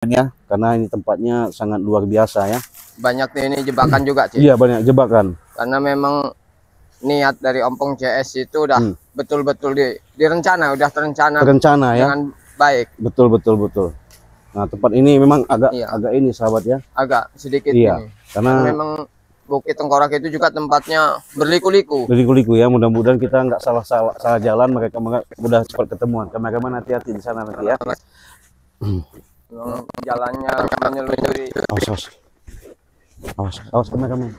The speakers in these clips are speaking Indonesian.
ya, karena ini tempatnya sangat luar biasa ya. Banyak nih ini jebakan juga, Cik. Iya, banyak jebakan. Karena memang niat dari Ompong CS itu udah betul-betul direncana, udah terencana ya. Dengan baik. Betul. Nah, tempat ini memang agak ini sahabat ya. Agak sedikit ini. Karena memang Bukit Tengkorak itu juga tempatnya berliku-liku. Berliku-liku ya. Mudah-mudahan kita nggak salah jalan, mereka mudah cepat ketemuan. Kameramen hati-hati di sana nanti ya. Jalannya menyelidiki. Awas kameramen.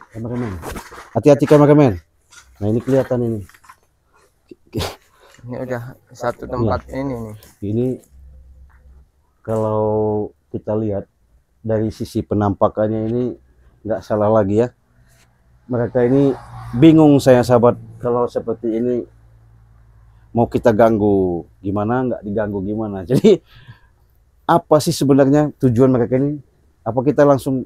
Hati-hati kameramen. Nah, ini kelihatan ini. Ini udah satu tempat ini nih. Ini kalau kita lihat dari sisi penampakannya ini nggak salah lagi ya. Mereka ini bingung saya sahabat, kalau seperti ini mau kita ganggu gimana, nggak diganggu gimana. Jadi apa sih sebenarnya tujuan mereka ini? Apa kita langsung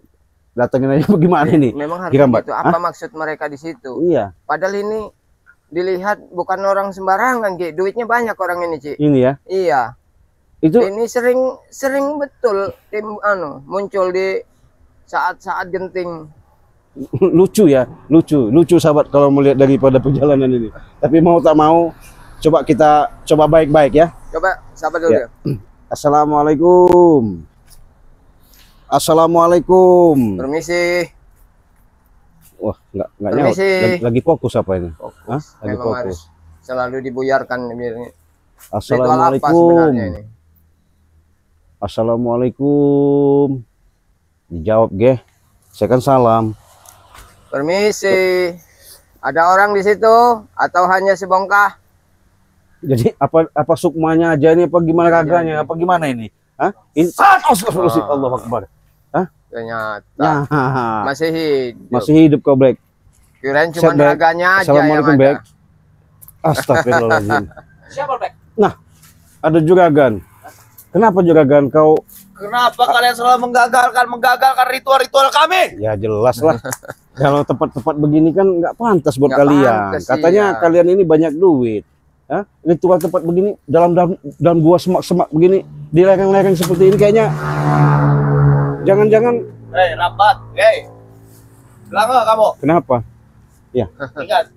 datangin aja bagaimana ini? Memang harus itu. Apa maksud mereka di situ? Iya. Padahal ini dilihat bukan orang sembarangan, Ki. Duitnya banyak orang ini, Ci. Ini ya? Iya. Itu ini sering betul muncul di saat-saat genting. Lucu ya, lucu sahabat kalau melihat daripada perjalanan ini. Tapi mau tak mau, kita coba baik-baik ya. Coba sahabat dulu ya. Assalamualaikum. Permisi. Wah, nggak nyaut. Lagi fokus apa ini? Fokus. Lagi fokus. Harus selalu dibuyarkan biar. Assalamualaikum. Assalamualaikum. Dijawab, Ge. Saya kan salam. Permisi. Ada orang di situ atau hanya sebongkah? Jadi apa sukmanya aja ini, apa gimana raganya, apa gimana ini? Hah? Ini Allahu Akbar. Hah? Ternyata masih hidup. Masih hidup kau, Black. Kirain cuma raganya aja. Assalamualaikum, Black. Astagfirullahaladzim. Siapa, Black? Nah, ada juragan. Kenapa juragan kau? Kenapa kalian selalu menggagalkan ritual-ritual kami? Ya jelas lah. Kalau tempat-tempat begini kan nggak pantas buat kalian. Katanya kalian ini banyak duit. Hah? Ritual tempat begini dalam gua semak-semak begini di lereng-lereng seperti ini kayaknya. Jangan-jangan. Hei, Rambat. Hei. Bilang nggak kamu? Kenapa? Ya. Ingat.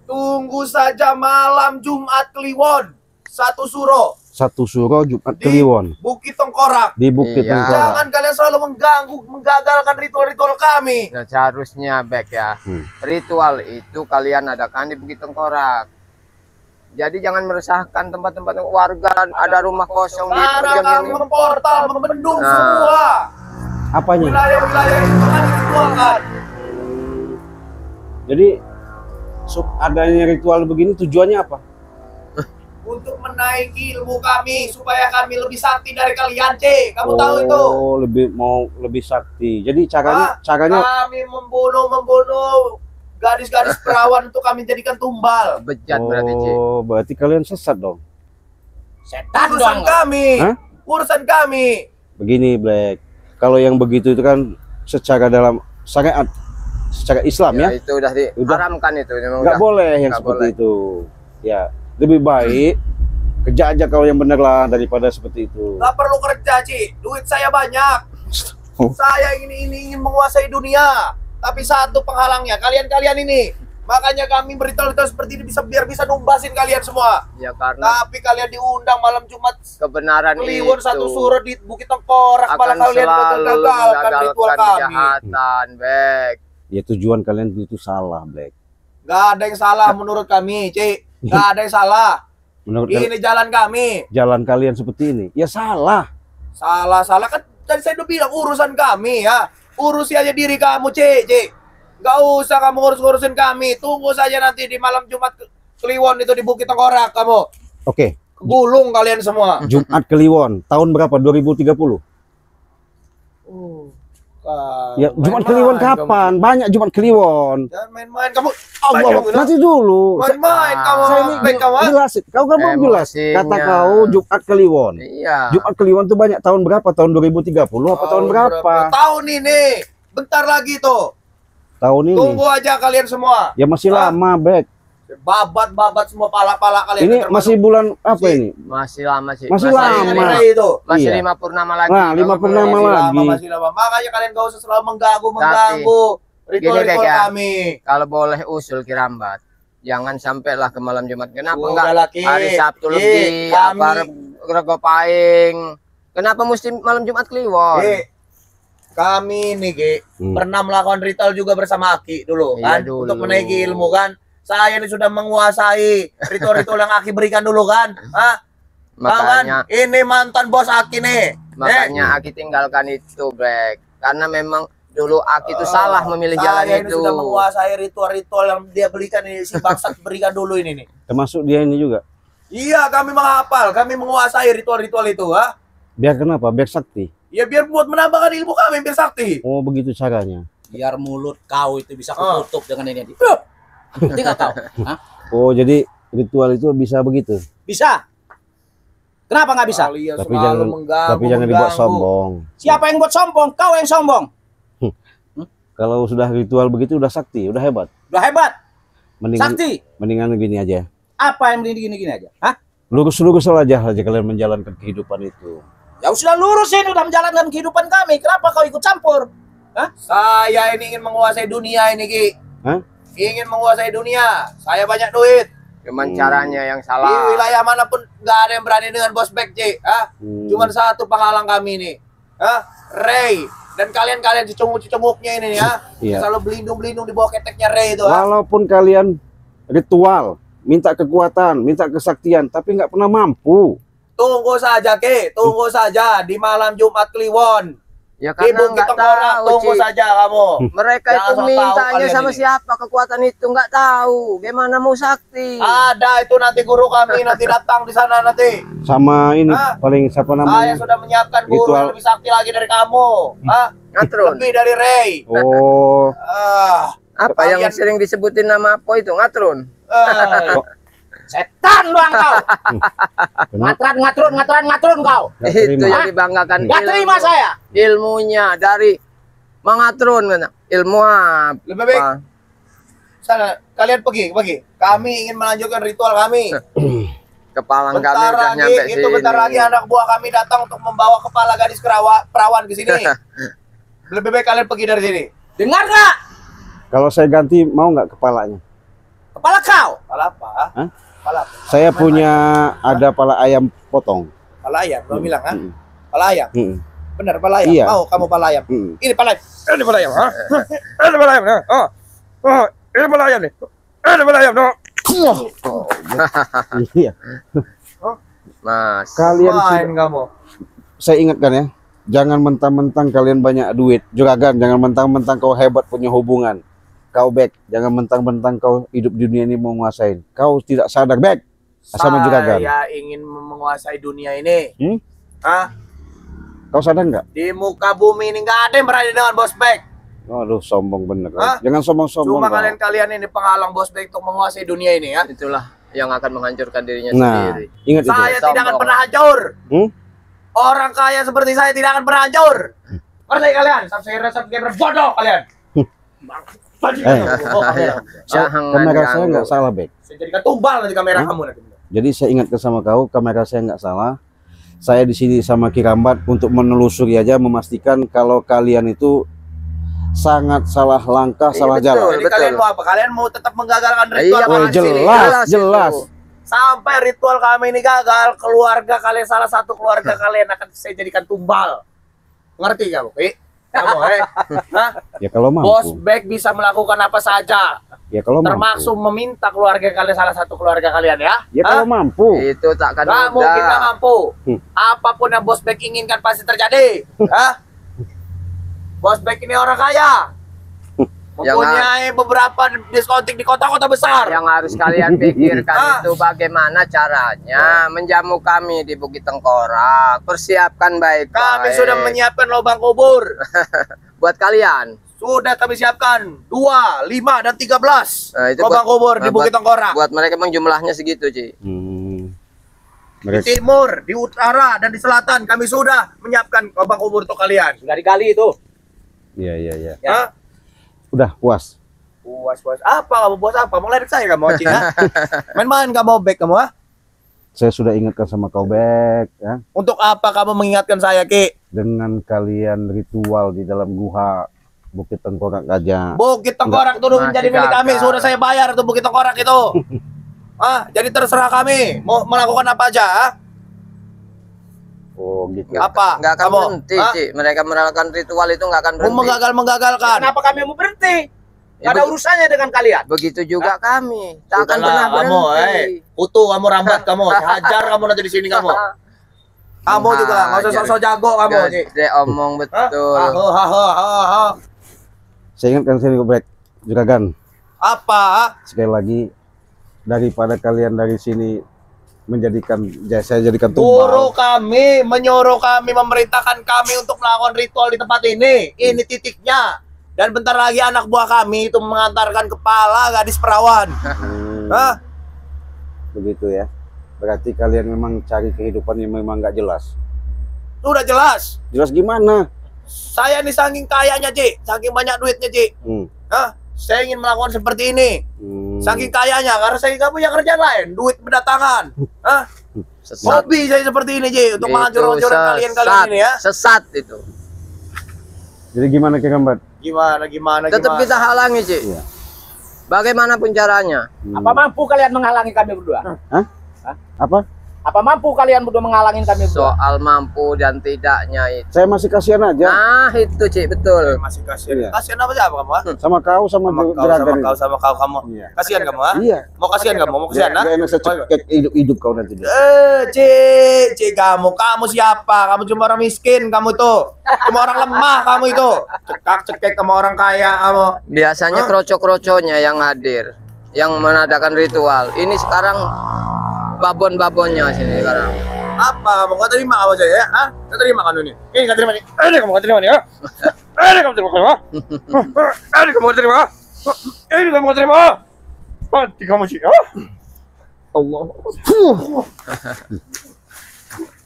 Tunggu saja malam Jumat Kliwon. Satu suro Jumat Kliwon. Bukit Tengkorak. Di Bukit Tengkorak. Jangan kalian selalu menggagalkan ritual-ritual kami. Nah, seharusnya Bek ya. Ritual itu kalian adakan di Bukit Tengkorak. Jadi jangan meresahkan tempat-tempat warga, ada rumah kosong di kami memportal, membendung semua. Apanya? Wilayah-wilayah itu kan dituangkan. Jadi adanya ritual begini tujuannya apa? Untuk menaiki ilmu kami supaya kami lebih sakti dari kalian, C. Kamu tahu itu? Oh, lebih sakti. Jadi caranya kami membunuh gadis-gadis perawan untuk kami jadikan tumbal. Bejat berarti, C. Oh, berarti kalian sesat dong. Setan urusan kami. Hah? Urusan kami. Begini, Black. Kalau yang begitu itu kan secara dalam syariat, secara Islam ya. Itu udah diharamkan itu. Nggak boleh yang seperti itu. Ya. Lebih baik kerja aja kalau yang bener lah daripada seperti itu. Gak perlu kerja, Ci. Duit saya banyak. Saya ingin menguasai dunia. Tapi satu penghalangnya, kalian ini. Makanya kami berita-berita seperti ini biar bisa numbasin kalian semua. Ya, karena tapi kalian diundang malam Jumat kebenaran Kliwon itu. Satu suro di Bukit Tengkorak, malah kalian menggagalkan ritual kami. Kejahatan, Bek. Ya tujuan kalian itu salah, Black. Gak ada yang salah menurut kami, Ci. Gak ada yang salah. Ini jalan kami. Jalan kalian seperti ini. Ya salah. Salah kan tadi saya udah bilang urusan kami ya. Urusi aja diri kamu, C. Gak usah kamu ngurus-ngurusin kami. Tunggu saja nanti di malam Jumat Kliwon itu di Bukit Tengkorak kamu. Oke. Gulung kalian semua. Jumat Kliwon tahun berapa? 2030. Ya, Jumat Kliwon kapan? Banyak Jumat Kliwon. Jangan main-main kamu. Allah, nanti dulu. Main-main kamu. Jelasin. Kau kan mau jelas. Kata kau Jumat Kliwon. Iya. Jumat Kliwon itu banyak tahun berapa? Tahun 2030 apa tahun berapa? Tahun ini. Bentar lagi tuh. Tahun ini. Tunggu aja kalian semua. Ya masih lama, Bek. Babat semua pala-pala kalian. Ini masih bulan apa ini? Masih lama sih. Masih lama. Itu. Masih Iya. 5 purnama lagi. Nah, 5 purnama lagi. Masih lama. Makanya kalian gak usah selalu mengganggu ritual-ritual Kek, ya. kami. Kalau boleh usul Kirambat, jangan sampailah ke malam Jumat. Kenapa Sudah enggak lah, Ki. hari Sabtu Ki, lebih, kami- apa Rego Paing? Kenapa mesti malam Jumat Kliwon? Kami nih, Ki, pernah melakukan ritual juga bersama Aki dulu, Iya, kan? dulu. Untuk menaiki ilmu, kan? Saya ini sudah menguasai ritual-ritual yang Aki berikan dulu, kan? Hah? Makanya, Kan? Ini mantan bos Aki nih. makanya Aki tinggalkan itu, Brek. Karena memang dulu Aki itu salah memilih jalan Saya ini itu. sudah menguasai ritual-ritual yang dia berikan ini, si bangsat berikan dulu ini nih. Termasuk dia ini juga. Iya, kami menghafal, kami menguasai ritual-ritual itu, ha? Biar kenapa? Biar sakti. Ya biar buat menambahkan ilmu kami, biar sakti. Oh, begitu caranya. Biar mulut kau itu bisa kututup dengan ini. Ngerti nggak kau? Hah? Oh, jadi ritual itu bisa begitu. Bisa. Kenapa nggak bisa? Kalian Tapi selalu jangan mengganggu, tapi jangan dibuat mengganggu. sombong. Siapa yang buat sombong? Kau yang sombong. Kalau sudah ritual begitu udah sakti, udah hebat. Udah hebat. Mendingan Sakti. mendingan gini aja. Apa yang gini-gini aja? Hah? Lurus-lurus aja kalian menjalankan kehidupan itu. Ya sudah lurus ini udah menjalankan kehidupan kami. Kenapa kau ikut campur? Hah? Saya ini ingin menguasai dunia ini, Ki. Hah? Ingin menguasai dunia. Saya banyak duit. Cuman caranya yang Di salah. wilayah manapun nggak ada yang berani dengan bos Bek, Ci. Hah? Cuman satu penghalang kami nih. Hah? Ray. Dan kalian-kalian cecunguk-cecunguknya ini ya. Iya. Selalu belindung-belindung di bawah keteknya Ray itu. Ha? Walaupun kalian ritual, minta kekuatan, minta kesaktian, tapi nggak pernah mampu. Tunggu saja, Ki. Tunggu saja di malam Jumat Kliwon. Ya Di karena Bukit nggak Tengkorak, tahu, tunggu Ci. saja kamu. Mereka Jangan itu sok tahu mintanya kalian sama ini. siapa kekuatan itu nggak tahu. Gimana mau sakti? Ada itu nanti guru kami nanti datang di sana nanti. Sama ini Hah? paling siapa Saya namanya? sudah menyiapkan guru Ritual. yang lebih sakti lagi dari kamu. Hah? Ngatrun. Lebih dari Ray. Oh, Apa yang Kalian- sering disebutin nama apa itu? Ngatrun. Setan doang kau. kenapa? Ngatrun kau. Nggak Itu terima. yang dibanggakan. Nggak terima saya. Ilmunya dari Mangatrun. Ilmu apa? Lebih baik sana kalian pergi. Kami ingin melanjutkan ritual kami. Kepala kami Bentar udah lagi, nyampe itu sini. bentar lagi anak buah kami datang untuk membawa kepala gadis perawan ke sini. Lebih baik kalian pergi dari sini. Dengar nggak? Kalau saya ganti mau nggak kepalanya? Kepala kau. Kepala apa? Hah? Kepala apa? Saya punya ada pala ayam potong. Kepala ayam, lo bilang, ha? Mm. Kepala ayam. Mm. Benar, kepala ayam. Iya. Mau kamu kepala ayam? Mm. Ini kepala ayam. Ini kepala ayam, ha? Ini kepala ayam, ha? Oh, ini kepala ayam nih. Ini kepala ayam, no. Iya. Mas. Kalian Main kamu. saya ingatkan ya, jangan mentang-mentang kalian banyak duit, juragan, jangan mentang-mentang kau hebat punya hubungan. Kau Bek, jangan mentang-mentang kau hidup di dunia ini mau nguasain. Kau tidak sadar, Bek. Sama juragan. Saya ingin menguasai dunia ini. Hah? Kau sadar nggak? Di muka bumi ini nggak ada yang berani dengan bos Bek. Waduh, sombong bener. Hah? Jangan sombong-sombong. Cuma kau. kalian ini penghalang bos Bek untuk menguasai dunia ini, ya. Itulah yang akan menghancurkan dirinya Nah, sendiri. ingat itu. Saya tidak akan Sombong. pernah hancur. Hmm? Orang kaya seperti saya tidak akan pernah hancur. Ngerti kalian? Subscriber bodoh kalian. Kamera saya nggak salah, Bek. Saya jadikan tumbal nanti kamera kamu nanti. Jadi saya ingatkan sama kau, kamera saya nggak salah. Saya di sini sama Kirambat untuk menelusuri aja, memastikan kalau kalian itu sangat salah langkah, Iya, salah betul. jalan. Jadi kalian mau apa? Kalian mau tetap menggagalkan ritual Iya, kami Wah, di sini? jelas, itu. jelas. Sampai ritual kami ini gagal, keluarga kalian, salah satu keluarga kalian akan saya jadikan tumbal. Ngerti kamu? Kamu, Hah? Ya kalau Bos mampu. Bek bisa melakukan apa saja, Ya kalau termasuk mampu. meminta keluarga kalian, salah satu keluarga kalian, ya. Ya kalau mampu. Itu takkan Nggak mungkin nggak mudah. mampu. Apapun yang Bos Bek inginkan pasti terjadi. Hah? Bos Bek ini orang kaya. Mempunyai beberapa diskotik di kota-kota besar. Yang harus kalian pikirkan Ah. itu bagaimana caranya menjamu kami di Bukit Tengkorak. Persiapkan baik-baik. Kami sudah menyiapkan lubang kubur. buat kalian. Sudah kami siapkan 2, 5, dan 13 Nah, itu lubang kubur di buat- Bukit Tengkorak. Buat mereka memang jumlahnya segitu, Ci. Di Mereka, timur, di utara, dan di selatan kami sudah menyiapkan lubang kubur untuk kalian. Sudah digali itu. iya. Ya. Udah puas. Puas. Apa kamu puas apa? Mau ledek saya kamu, Cing? Ha? Main-main kamu Bek kamu, ha? Saya sudah ingatkan sama kau Bek, ya. Untuk apa kamu mengingatkan saya, Ki? Dengan kalian ritual di dalam guha Bukit Tengkorak aja. Bukit Tengkorak itu udah menjadi Masih milik kami. gagal. Sudah saya bayar tuh Bukit Tengkorak itu. Jadi terserah kami mau melakukan apa aja, ha? Oh gitu. Apa? Nggak akan Kamu? berhenti, Ha? Cik. Mereka melakukan ritual itu nggak akan Mau berhenti. menggagalkan. Kenapa kami mau berhenti? Ya, Ada urusannya dengan kalian. Begitu juga kami. Tak akan Sudahlah, pernah kamu, berhenti. Utuh kamu rambat kamu. Hajar kamu nanti di sini kamu. Kamu juga nggak usah sok-sok jago kamu, Cik. Gede omong betul. Saya ingatkan sini Bek, Juragan. Apa? Ha? Sekali lagi, daripada kalian dari sini menjadikan, saya jadikan Suruh tumbal. kami, menyuruh kami, memerintahkan kami untuk melakukan ritual di tempat ini. Ini titiknya. Dan bentar lagi anak buah kami itu mengantarkan kepala gadis perawan. Hmm, Hah? begitu ya. Berarti kalian memang cari kehidupan yang memang nggak jelas. Sudah jelas. Jelas gimana? Saya nih saking kayanya, Cik. Saking banyak duitnya, Cik. Hah? Saya ingin melakukan seperti ini. Saking kayanya, karena saya nggak punya kerjaan lain. Duit berdatangan. Hah? Sesat. Hobi saya seperti ini, Cik. Untuk Itu menghancur-hancurin kalian-kalian ini ya. Sesat itu. Jadi gimana Gambat? Gimana? Tetap kita halangi, Cik. Iya. Bagaimanapun caranya. Apa mampu kalian menghalangi kami berdua? Apa? Apa mampu kalian berdua menghalangi kami berdua? Soal mampu dan tidaknya itu. Saya masih kasihan aja Nah, itu, Cik, betul. Masih kasihan. Iya. Kasihan apa siapa kamu, ha? sama kau sama Juragan. sama kau kamu. Iya. Kasihan kamu, ha? Iya. Mau kasihan kamu, mau kasihan, ha? Gak enak saya cekek hidup kau nanti. Cik kamu siapa? Kamu cuma orang miskin, kamu tuh. Cuma orang lemah kamu itu. Cekek sama orang kaya kamu. Biasanya kroco-kroconya yang hadir, yang menadakan ritual. Ini sekarang babon-babonnya sini sekarang. Apa? Mau kau terima kamu saya, ya? Hah? Kau terima kan ini? Ini kau terima nih. Ini kamu kau terima nih, ha? Ini kamu terima, ha? Ini kamu kau terima, ha? Ini kamu kau terima, ha? Mati kamu sih, ha? Allah.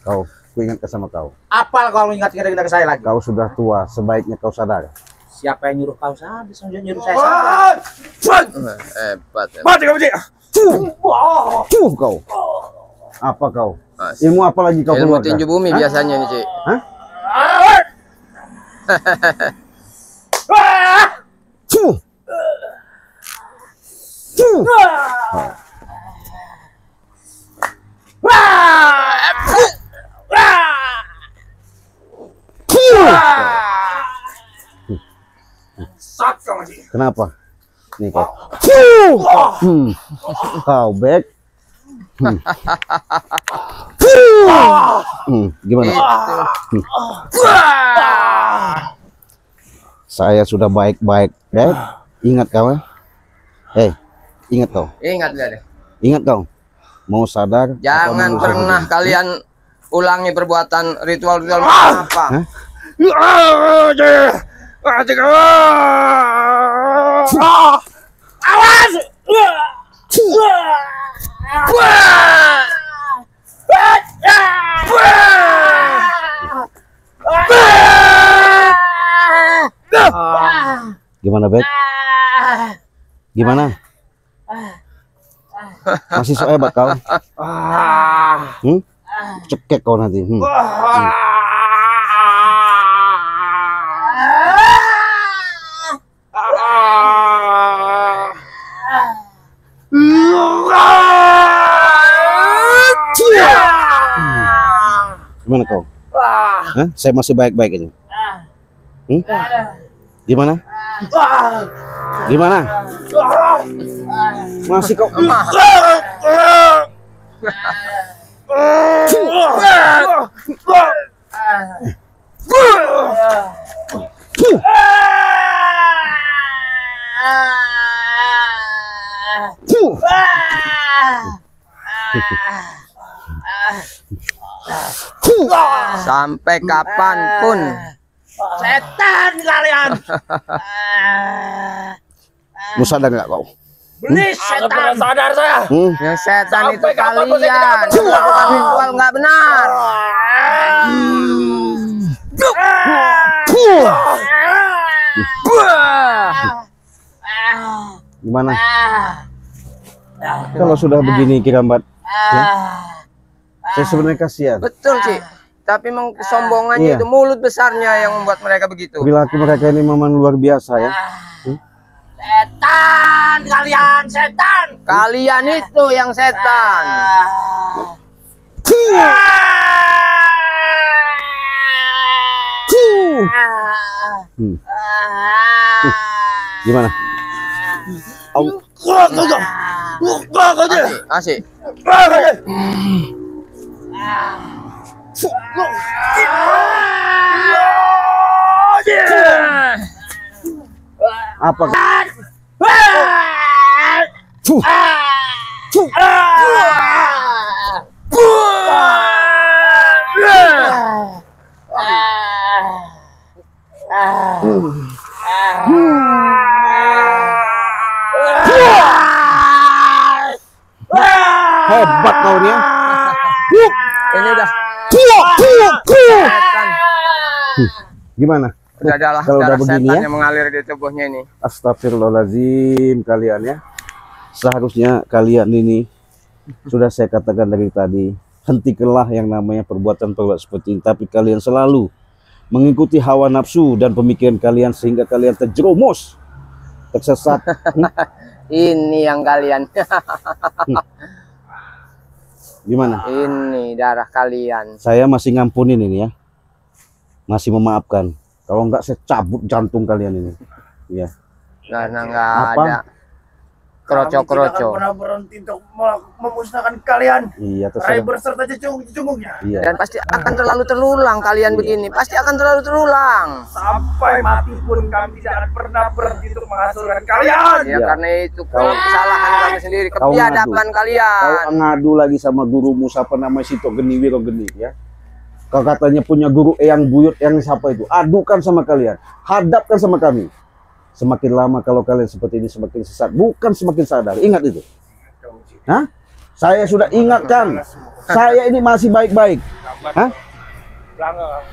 Kau, ku ingatkan sama kau. Apal kalau ingat kira-kira ke saya lagi? Kau sudah tua, sebaiknya kau sadar. Siapa yang nyuruh kau sadar? Nyuruh saya sadar. Hebat. Mati kamu sih. Kau. Apa kau? Masih. Ilmu apa lagi kau Ilmu keluarkan? tinju bumi Hah? biasanya nih, Cik. Hah? Cuh. Cuh. Kenapa? Nih kau. Kau back. Gimana? Saya sudah baik-baik, Dek. Ingat kau, ingat kau. Ingat gak deh? Ingat kau. Mau sadar? Jangan atau mau pernah sadar? kalian ulangi perbuatan ritual-ritual apa. Hah? Awas! Gimana, Bek? Gimana? Masih so hebat kau? Cekek kau nanti. Gimana kau? Hah? Saya masih baik-baik ini. Gimana? Gimana? Masih kau? Sampai kapanpun. Setan kalian. Mau sadar nggak kau? Beli setan. Sadar saya. Yang setan itu Sampai kapanpun saya kalian. tidak akan Melakukan ritual nggak benar. Ah! Kalau sudah begini Kirambat, ya, saya sebenarnya kasihan. Betul, Ci. Tapi memang kesombongannya Iya. itu, mulut besarnya yang membuat mereka begitu. Perilaku mereka ini memang luar biasa ya. Setan kalian, setan. Kalian itu yang setan. Hmm. Gimana? Asik. Apa? Hebat kau nih. Ini udah setan. Gimana? Udah adalah Kalau udah darah begini setan ya? yang mengalir di tubuhnya ini. Astagfirullahaladzim kalian ya. Seharusnya kalian ini sudah saya katakan dari tadi, hentikanlah yang namanya perbuatan seperti ini. Tapi kalian selalu mengikuti hawa nafsu dan pemikiran kalian sehingga kalian terjerumus, tersesat. Ini yang kalian. Gimana? Ini darah kalian. Saya masih ngampunin ini ya, masih memaafkan. Kalau enggak saya cabut jantung kalian ini. Ya. Karena nggak Apa? ada Kami tidak akan kroco-kroco. pernah berhenti untuk memusnahkan kalian. Iya Rai terserah. berserta cucung-cucungnya. Iya. Dan pasti akan terlalu terulang kalian begini. Pasti akan terlalu terulang. Sampai mati pun kami tidak akan pernah berhenti untuk menghancurkan kalian. Ya Iya. karena itu Kau- kesalahan kami sendiri, Kau kebiadaban Kau kalian. ngadu lagi sama gurumu siapa namanya Sito Geni Wiro Geni ya. Kau katanya punya guru Eyang Buyut yang siapa itu? Adukan sama kalian, hadapkan sama kami. Semakin lama kalau kalian seperti ini semakin sesat, bukan semakin sadar. Ingat itu. Hah? Saya sudah ingatkan. Saya ini masih baik-baik. Hah?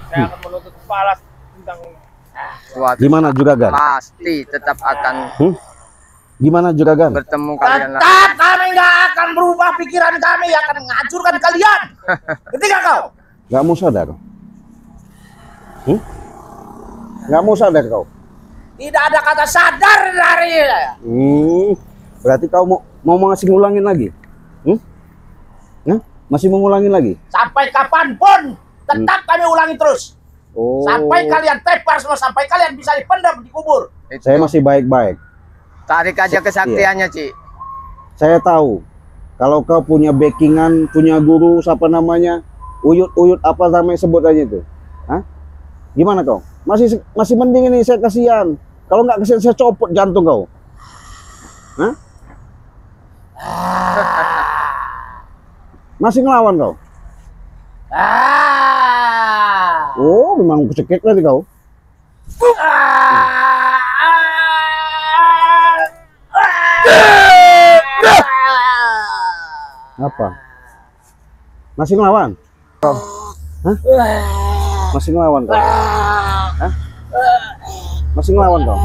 Saya akan menuntut kepala tentang Suatu Gimana Juragan? pasti tetap akan Gimana Juragan? bertemu kalian lagi. Tetap kami nggak akan berubah pikiran kami, akan menghancurkan kalian. Ketika kau Gak mau sadar? Gak mau sadar kau? tidak ada kata sadar dari Berarti kau mau ngasih ngulangin lagi? Hah? Masih mau ngulangin lagi? sampai kapanpun tetap kami ulangi terus. Oh, Sampai kalian tepar semua, sampai kalian bisa dipendam dikubur. saya masih baik-baik. Tarik aja kesaktiannya, Ci. Saya tahu kalau kau punya backingan, punya guru siapa namanya, uyut-uyut apa namanya sebut aja itu. Hah? Gimana kau? Masih mending ini, saya kasihan. Kalau nggak kasihan saya copot jantung kau. Hah? Masih ngelawan kau? Oh, memang cekek tadi kau. Apa? Masih ngelawan? Kau? Hah? Masih ngelawan kau? Hah? Masih ngelawan kau?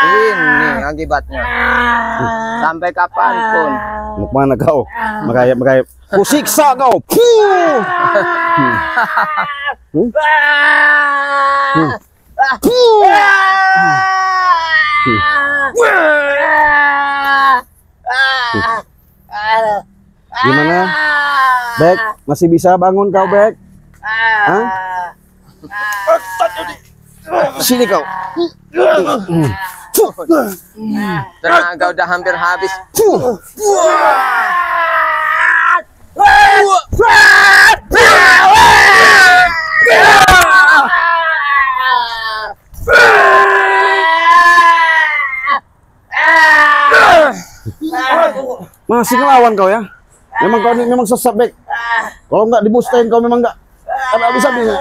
Ini akibatnya. Sampai kapanpun. Mau kemana kau? Merayap-merayap. Ku siksa kau. Puh. Gimana? Bek, masih bisa bangun kau, Bek? Hah? Sini kau. Tenaga udah hampir habis. Masih ngelawan kau ya? Memang kau ini memang sesat, Bek. Kalau nggak dimustain kau memang nggak bisa bisa.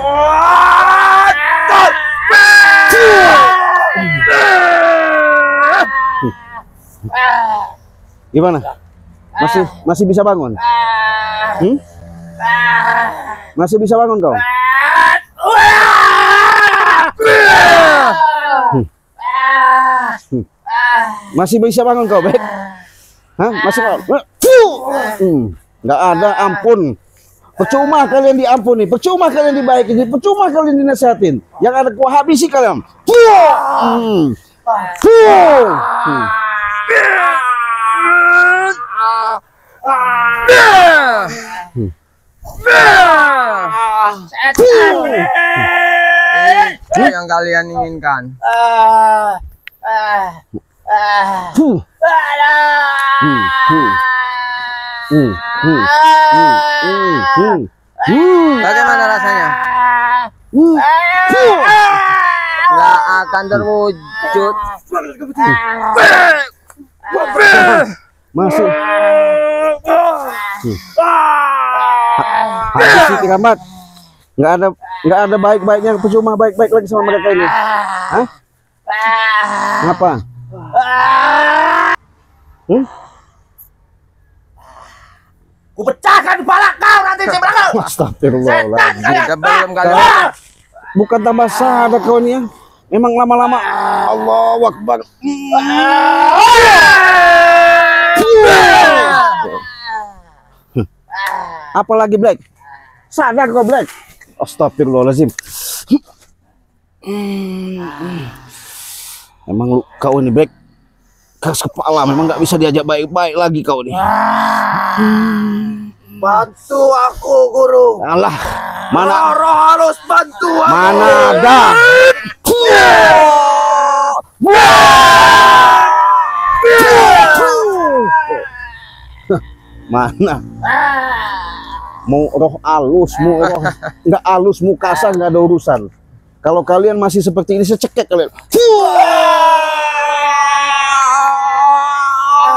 Gimana? Masih bisa bangun? Masih bisa bangun kau? Masih bisa bangun kau, Bek? Hah? Masih bangun? Nggak ada ampun. Percuma kalian diampuni, percuma kalian dibaiki, percuma kalian dinasihatin. Yang ada gua habisi kalian. Itu yang kalian inginkan. Bagaimana rasanya? Nggak akan terwujud. Masih. Habis sih Keramat. Nggak ada baik-baiknya, percuma baik-baik lagi sama mereka ini. Hah? Kenapa? Ku pecahkan kepala kau nanti saya berangkat. Astagfirullahaladzim. Sebelum kalian Bukan tambah sadar kau ini ya. Memang lama-lama Allahu Akbar. Apalagi Black? Sadar kau Black? Astagfirullahaladzim. Emang kau ini Black keras kepala, memang nggak bisa diajak baik-baik lagi kau nih. Bantu aku, Guru. Alah, mana Roro harus bantu aku. mana ada. Mana? Mau roh alus, mau roh nggak alus, mau kasar nggak ada urusan. Kalau kalian masih seperti ini, saya cekek kalian.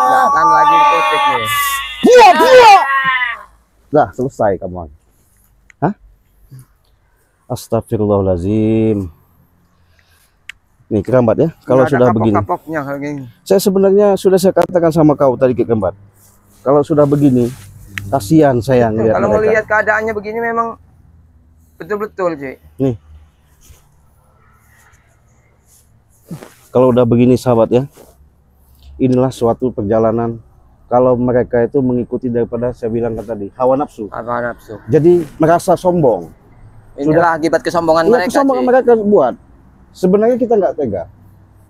nggak akan lagi kutik nih. Lah, selesai kamu. Hah? Astagfirullahaladzim. Nih Kerambat ya, kalau Nggak ada sudah begini. kapok-kapoknya kalau gini. Saya sebenarnya sudah saya katakan sama kau tadi Kerambat. Kalau sudah begini, kasihan sayang lihat Kalau mereka. melihat keadaannya begini memang betul-betul, Ci. Nih. Kalau udah begini sahabat ya. Inilah suatu perjalanan kalau mereka itu mengikuti daripada saya bilang tadi hawa nafsu. Apa nafsu? Jadi merasa sombong. Inilah akibat kesombongan Ini mereka, kesombongan Ci. mereka buat. Sebenarnya kita nggak tega.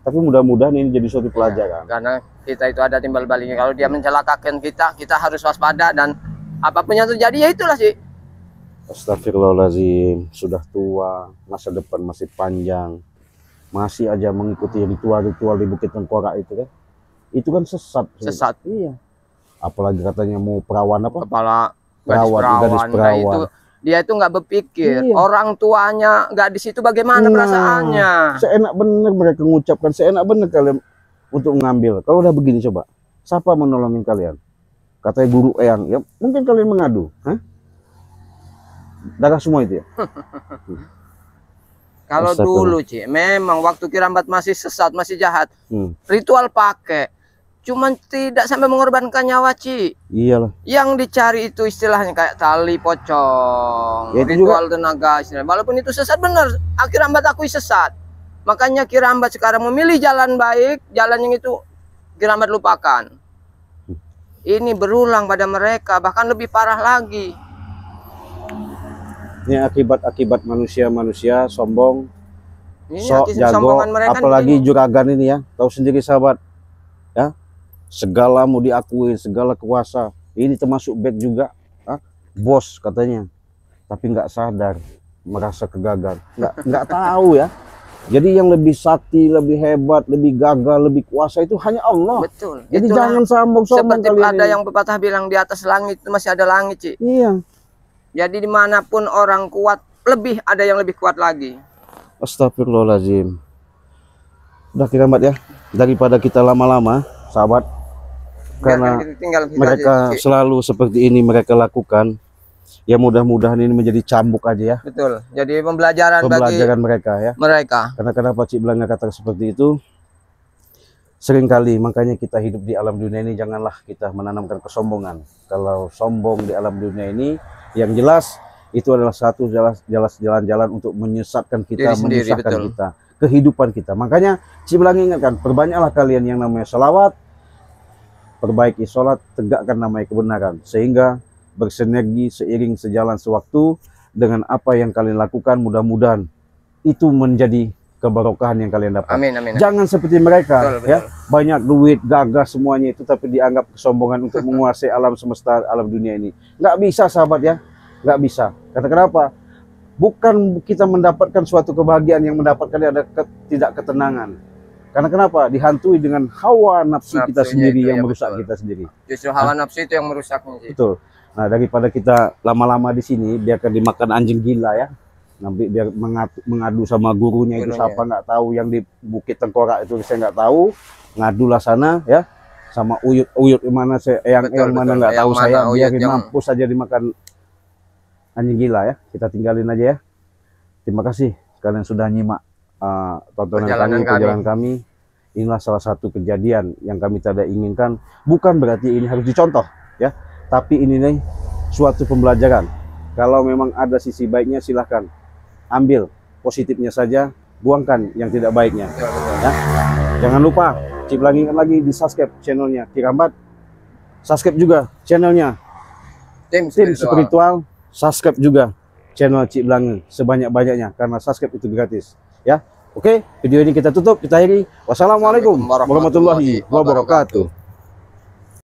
Tapi mudah-mudahan ini jadi suatu pelajaran. Karena kita itu ada timbal baliknya. Kalau dia mencelakakan kita, kita harus waspada dan apapun yang terjadi ya itulah sih. Astagfirullahaladzim, sudah tua, masa depan masih panjang, masih aja mengikuti ritual-ritual di Bukit Tengkorak itu kan. Itu kan sesat. Sesat. Iya. Apalagi katanya mau perawan apa? Kepala Perawat, gadis Nah, perawan. itu dia itu nggak berpikir Iya. orang tuanya nggak di situ bagaimana Nah, perasaannya. Seenak bener mereka mengucapkan, seenak bener kalian untuk mengambil. Kalau udah begini coba, siapa menolongin kalian? Katanya guru Eyang, ya mungkin kalian mengadu. Hah? Darah semua itu ya? Kalau Astagfirullah. dulu Ci, memang waktu Kerambat masih sesat, masih jahat, ritual pakai, cuman tidak sampai mengorbankan nyawa Ci. Iyalah. Yang dicari itu istilahnya kayak tali pocong, Ya, itu ritual tenaga istilah. Walaupun itu sesat benar, Kerambat akui sesat. Makanya Kerambat sekarang memilih jalan baik, jalan yang itu Kerambat lupakan. Ini berulang pada mereka, bahkan lebih parah lagi. Ini akibat manusia sombong, Ini sok akibat jago, kesombongan mereka apalagi nih. juragan ini ya. Tahu sendiri sahabat, ya segala mau diakui, segala kuasa. Ini termasuk back juga, bos katanya, tapi nggak sadar, merasa kegagal, nggak tahu ya. Jadi yang lebih sakti, lebih hebat, lebih gagal, lebih kuasa itu hanya Allah. Betul. Jadi Itulah jangan sombong-sombong seperti kalian ada ini. yang pepatah bilang di atas langit itu masih ada langit, Ci. Iya. Jadi dimanapun orang kuat, lebih ada yang lebih kuat lagi. Astagfirullahaladzim. Udah Kerambat ya, daripada kita lama-lama, sahabat, karena tinggal kita mereka aja, Ci. selalu seperti ini mereka lakukan. Ya mudah-mudahan ini menjadi cambuk aja ya, Betul. Jadi pembelajaran bagi pembelajaran mereka ya. mereka. Karena kenapa Cik Belanga kata seperti itu? Seringkali makanya kita hidup di alam dunia ini janganlah kita menanamkan kesombongan. Kalau sombong di alam dunia ini, yang jelas itu adalah satu jalan-jalan untuk menyesatkan kita, Diri sendiri, menyusahkan betul. kita, kehidupan kita. Makanya Cibelangi ingatkan, perbanyaklah kalian yang namanya selawat, perbaiki sholat, tegakkan namanya kebenaran, sehingga bersinergi seiring sejalan sewaktu dengan apa yang kalian lakukan. Mudah-mudahan itu menjadi keberkahan yang kalian dapat. Amin, amin. Jangan seperti mereka, Betul, ya, banyak duit, gagah semuanya itu, tapi dianggap kesombongan untuk menguasai alam semesta, alam dunia ini. Nggak bisa, sahabat ya, nggak bisa. Kata kenapa? Bukan kita mendapatkan suatu kebahagiaan, yang mendapatkan ada tidak ketenangan. Karena kenapa? Dihantui dengan hawa nafsu kita Nafsunya sendiri itu, yang ya, merusak betul. kita sendiri. Justru hawa nafsu itu yang merusaknya sih. Betul. Nah, daripada kita lama-lama di sini, biarkan dimakan anjing gila ya. Nanti biar mengadu sama gurunya itu, Gurunya. siapa nggak tahu, yang di Bukit Tengkorak itu saya nggak tahu, ngadulah sana ya, sama uyut mana saya, yang Betul, mana betul. nggak tahu Yang saya, mana uyut biarin yang- mampus saja dimakan anjing gila ya. Kita tinggalin aja ya. Terima kasih kalian sudah nyimak tontonan perjalanan kami. Inilah salah satu kejadian yang kami tidak inginkan. Bukan berarti ini harus dicontoh ya, tapi ini nih suatu pembelajaran. Kalau memang ada sisi baiknya, silahkan ambil positifnya saja, buangkan yang tidak baiknya. Ya. Jangan lupa Cibelangi lagi di subscribe channelnya Kirambat, subscribe juga channelnya Tim Tim Spiritual, subscribe juga channel Cibelangi sebanyak-banyaknya, karena subscribe itu gratis ya. Oke, video ini kita tutup, kita akhiri. Wassalamualaikum warahmatullahi wabarakatuh.